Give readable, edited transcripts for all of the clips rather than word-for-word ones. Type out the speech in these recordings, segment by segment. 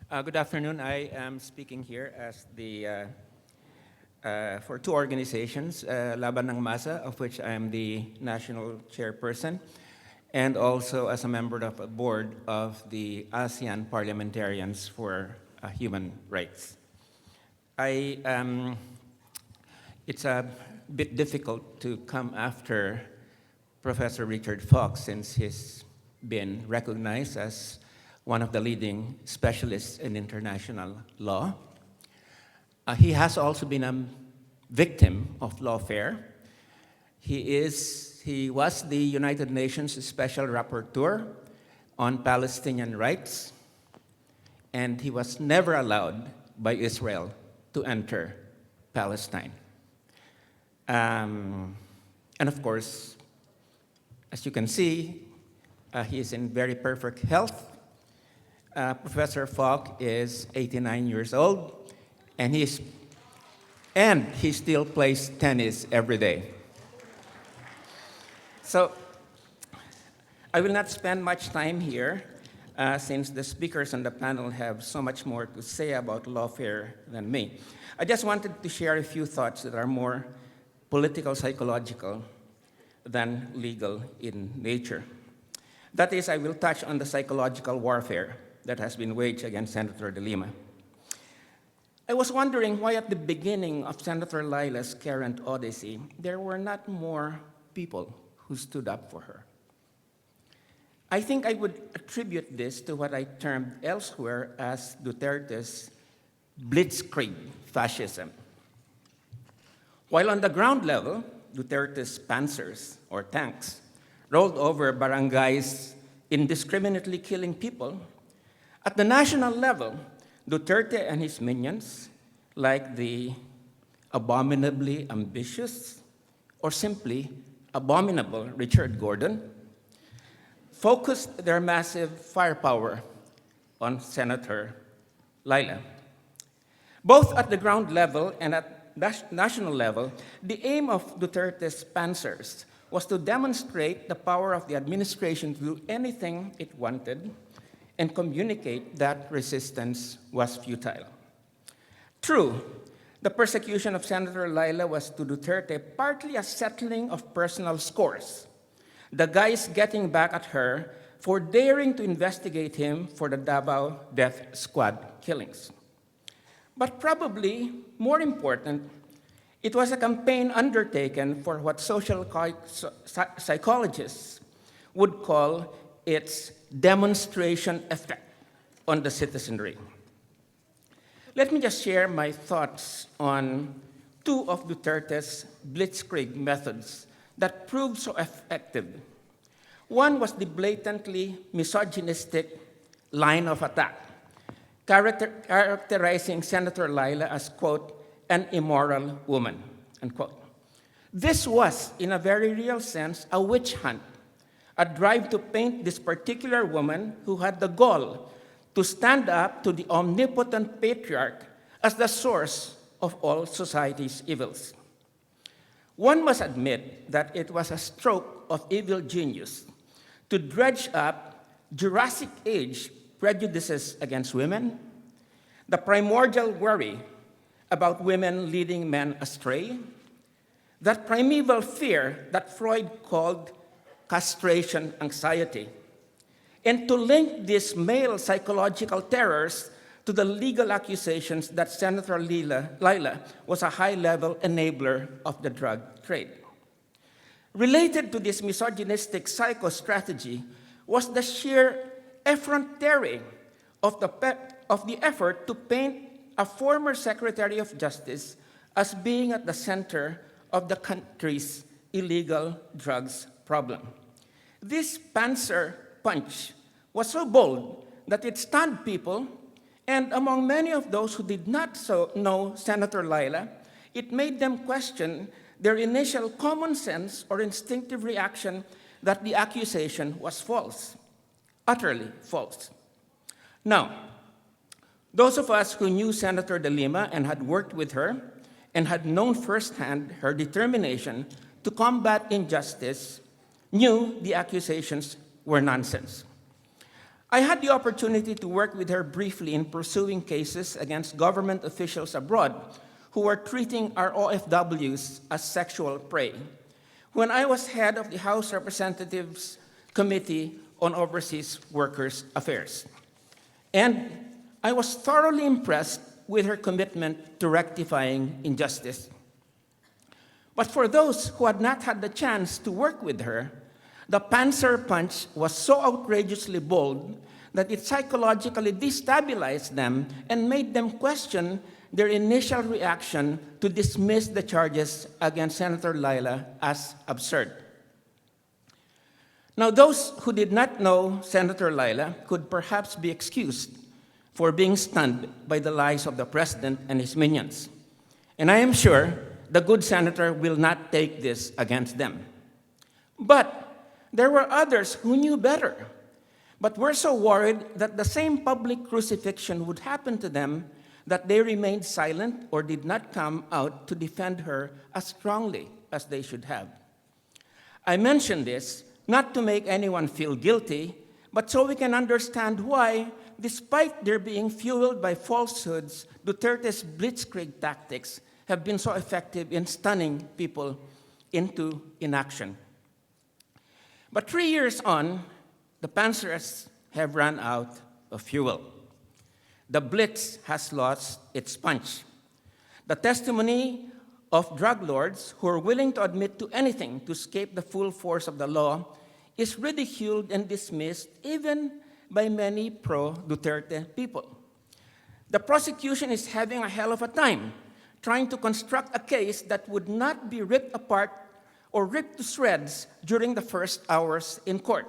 Good afternoon. I am speaking here as for two organizations, Laban ng Masa, of which I am the national chairperson, and also as a member of a board of the ASEAN Parliamentarians for Human Rights. It's a bit difficult to come after Professor Richard Fox, since he's been recognized as one of the leading specialists in international law. He has also been a victim of lawfare. He was the United Nations Special Rapporteur on Palestinian rights, and he was never allowed by Israel to enter Palestine. And of course, as you can see, he is in very perfect health. Professor Falk is 89 years old, and he still plays tennis every day. So I will not spend much time here, since the speakers on the panel have so much more to say about lawfare than me. I just wanted to share a few thoughts that are more political, psychological than legal in nature. That is, I will touch on the psychological warfare that has been waged against Senator de Lima. I was wondering why at the beginning of Senator Leila's current odyssey, there were not more people who stood up for her. I think I would attribute this to what I termed elsewhere as Duterte's blitzkrieg fascism. While on the ground level, Duterte's panzers, or tanks, rolled over barangays, indiscriminately killing people, at the national level, Duterte and his minions, like the abominably ambitious or simply abominable Richard Gordon, focused their massive firepower on Senator Leila. Both at the ground level and at national level, the aim of Duterte's panzers was to demonstrate the power of the administration to do anything it wanted and communicate that resistance was futile. True, the persecution of Senator Leila was to Duterte partly a settling of personal scores, the guys getting back at her for daring to investigate him for the Davao Death Squad killings. But probably more important, it was a campaign undertaken for what social psychologists would call its demonstration effect on the citizenry. Let me just share my thoughts on two of Duterte's blitzkrieg methods that proved so effective. One was the blatantly misogynistic line of attack, characterizing Senator Leila as, quote, an immoral woman, unquote. This was, in a very real sense, a witch hunt, a drive to paint this particular woman who had the gall to stand up to the omnipotent patriarch as the source of all society's evils. One must admit that it was a stroke of evil genius to dredge up Jurassic Age prejudices against women, the primordial worry about women leading men astray, that primeval fear that Freud called castration anxiety, and to link these male psychological terrors to the legal accusations that Senator Leila was a high-level enabler of the drug trade. Related to this misogynistic psycho-strategy was the sheer effrontery of the effort to paint a former Secretary of Justice as being at the center of the country's illegal drugs problem. This panzer punch was so bold that it stunned people, and among many of those who did not know Senator Leila, it made them question their initial common sense or instinctive reaction that the accusation was false, utterly false. Now, those of us who knew Senator de Lima and had worked with her and had known firsthand her determination to combat injustice knew the accusations were nonsense. I had the opportunity to work with her briefly in pursuing cases against government officials abroad who were treating our OFWs as sexual prey when I was head of the House Representatives Committee on Overseas Workers' Affairs. And I was thoroughly impressed with her commitment to rectifying injustice. But for those who had not had the chance to work with her, the Panzer punch was so outrageously bold that it psychologically destabilized them and made them question their initial reaction to dismiss the charges against Senator Leila as absurd. Now, those who did not know Senator Leila could perhaps be excused for being stunned by the lies of the president and his minions. And I am sure the good senator will not take this against them. But there were others who knew better, but were so worried that the same public crucifixion would happen to them that they remained silent or did not come out to defend her as strongly as they should have. I mention this not to make anyone feel guilty, but so we can understand why, despite their being fueled by falsehoods, Duterte's blitzkrieg tactics have been so effective in stunning people into inaction. But 3 years on, the Panzers have run out of fuel. The Blitz has lost its punch. The testimony of drug lords who are willing to admit to anything to escape the full force of the law is ridiculed and dismissed even by many pro-Duterte people. The prosecution is having a hell of a time trying to construct a case that would not be ripped apart or ripped to shreds during the first hours in court.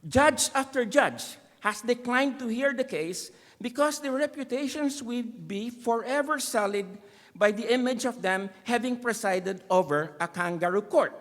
Judge after judge has declined to hear the case because their reputations will be forever sullied by the image of them having presided over a kangaroo court.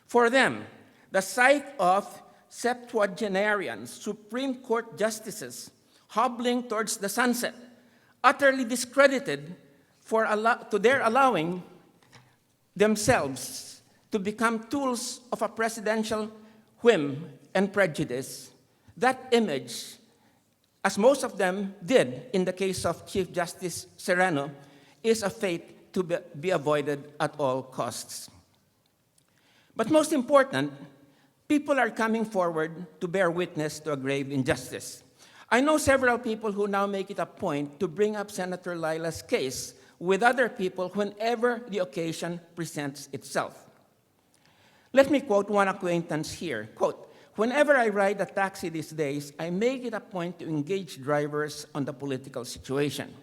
For them, the sight of septuagenarian Supreme Court justices hobbling towards the sunset, utterly discredited to their allowing themselves to become tools of a presidential whim and prejudice, that image, as most of them did in the case of Chief Justice Serrano, is a fate to be avoided at all costs. But most important, people are coming forward to bear witness to a grave injustice. I know several people who now make it a point to bring up Senator Leila's case with other people whenever the occasion presents itself. Let me quote one acquaintance here. Quote, "Whenever I ride a taxi these days, I make it a point to engage drivers on the political situation.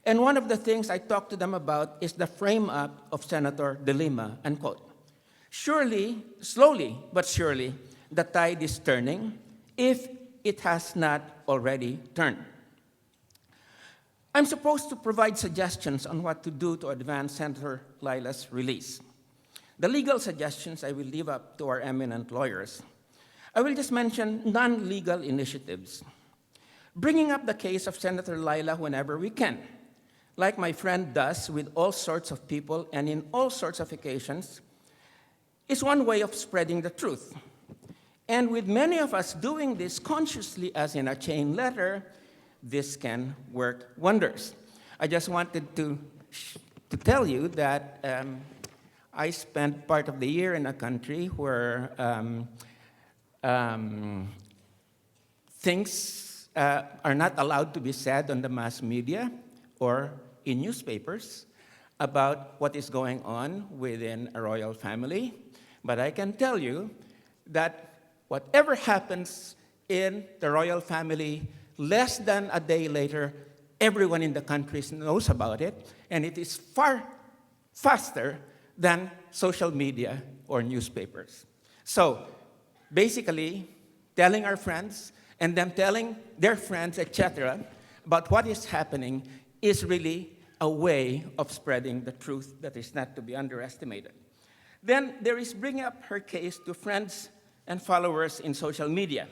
And one of the things I talk to them about is the frame-up of Senator De Lima," unquote. Surely, slowly but surely, the tide is turning, if it has not already turned. I'm supposed to provide suggestions on what to do to advance Senator Leila's release. The legal suggestions I will leave up to our eminent lawyers. I will just mention non-legal initiatives. Bringing up the case of Senator Leila whenever we can, like my friend does with all sorts of people and in all sorts of occasions, is one way of spreading the truth. And with many of us doing this consciously as in a chain letter, this can work wonders. I just wanted to tell you that I spent part of the year in a country where things are not allowed to be said on the mass media or in newspapers about what is going on within a royal family. But I can tell you that whatever happens in the royal family, less than a day later, everyone in the country knows about it, and it is far faster than social media or newspapers. So basically, telling our friends and them telling their friends, etc., about what is happening is really a way of spreading the truth that is not to be underestimated. Then there is bringing up her case to friends and followers in social media.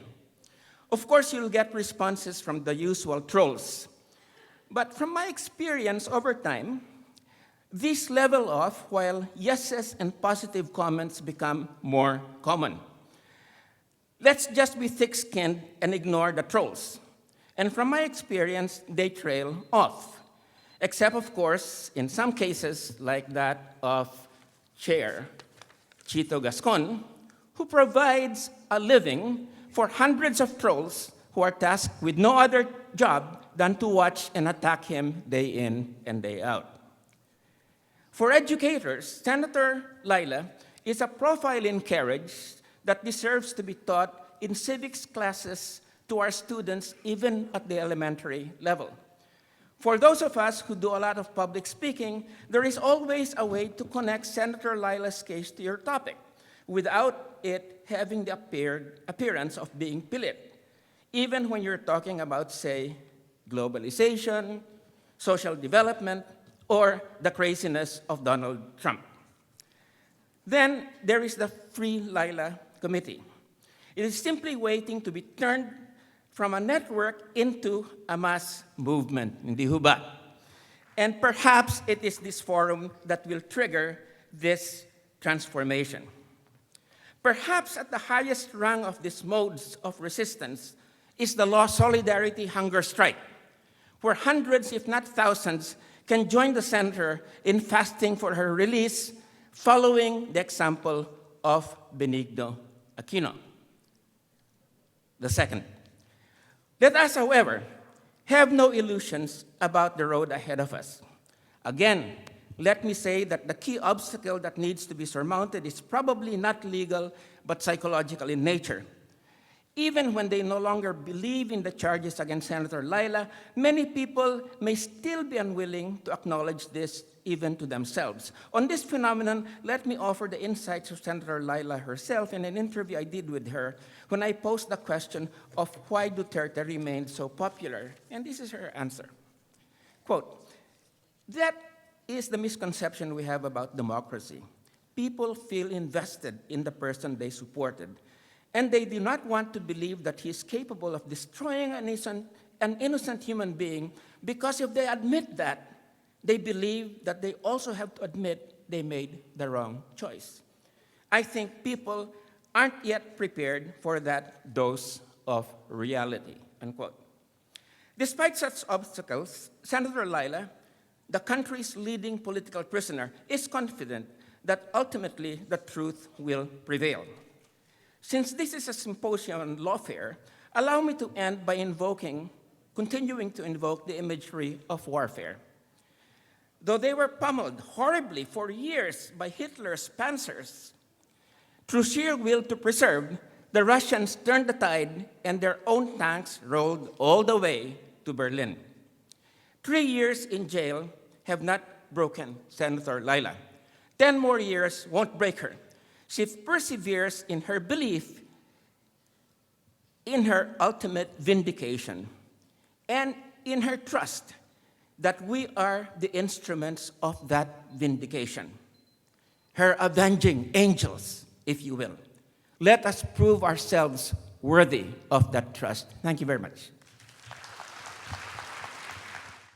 Of course, you'll get responses from the usual trolls. But from my experience over time, this level off while, yeses and positive comments become more common. Let's just be thick-skinned and ignore the trolls. And from my experience, they trail off. Except, of course, in some cases, like that of Chair Chito Gascon, who provides a living for hundreds of trolls who are tasked with no other job than to watch and attack him day in and day out. For educators, Senator Leila is a profile in courage that deserves to be taught in civics classes to our students, even at the elementary level. For those of us who do a lot of public speaking, there is always a way to connect Senator Leila's case to your topic without it having the appearance of being pilit, even when you're talking about, say, globalization, social development, or the craziness of Donald Trump. Then there is the Free Leila Committee. It is simply waiting to be turned from a network into a mass movement, hindi ho ba? And perhaps it is this forum that will trigger this transformation. Perhaps at the highest rung of these modes of resistance is the Law Solidarity Hunger Strike, where hundreds, if not thousands, can join the senator in fasting for her release, following the example of Benigno Aquino. The second. Let us, however, have no illusions about the road ahead of us. Again, let me say that the key obstacle that needs to be surmounted is probably not legal, but psychological in nature. Even when they no longer believe in the charges against Senator Leila, many people may still be unwilling to acknowledge this even to themselves. On this phenomenon, let me offer the insights of Senator Leila herself in an interview I did with her when I posed the question of why Duterte remained so popular. And this is her answer. Quote, "That is the misconception we have about democracy. People feel invested in the person they supported, and they do not want to believe that he is capable of destroying an innocent human being, because if they admit that, they believe that they also have to admit they made the wrong choice. I think people aren't yet prepared for that dose of reality," unquote. Despite such obstacles, Senator Leila, the country's leading political prisoner, is confident that ultimately the truth will prevail. Since this is a symposium on lawfare, allow me to end by continuing to invoke the imagery of warfare. Though they were pummeled horribly for years by Hitler's panzers, through sheer will to preserve, the Russians turned the tide and their own tanks rolled all the way to Berlin. 3 years in jail have not broken Senator Leila. 10 more years won't break her. She perseveres in her belief in her ultimate vindication and in her trust that we are the instruments of that vindication. Her avenging angels, if you will. Let us prove ourselves worthy of that trust. Thank you very much.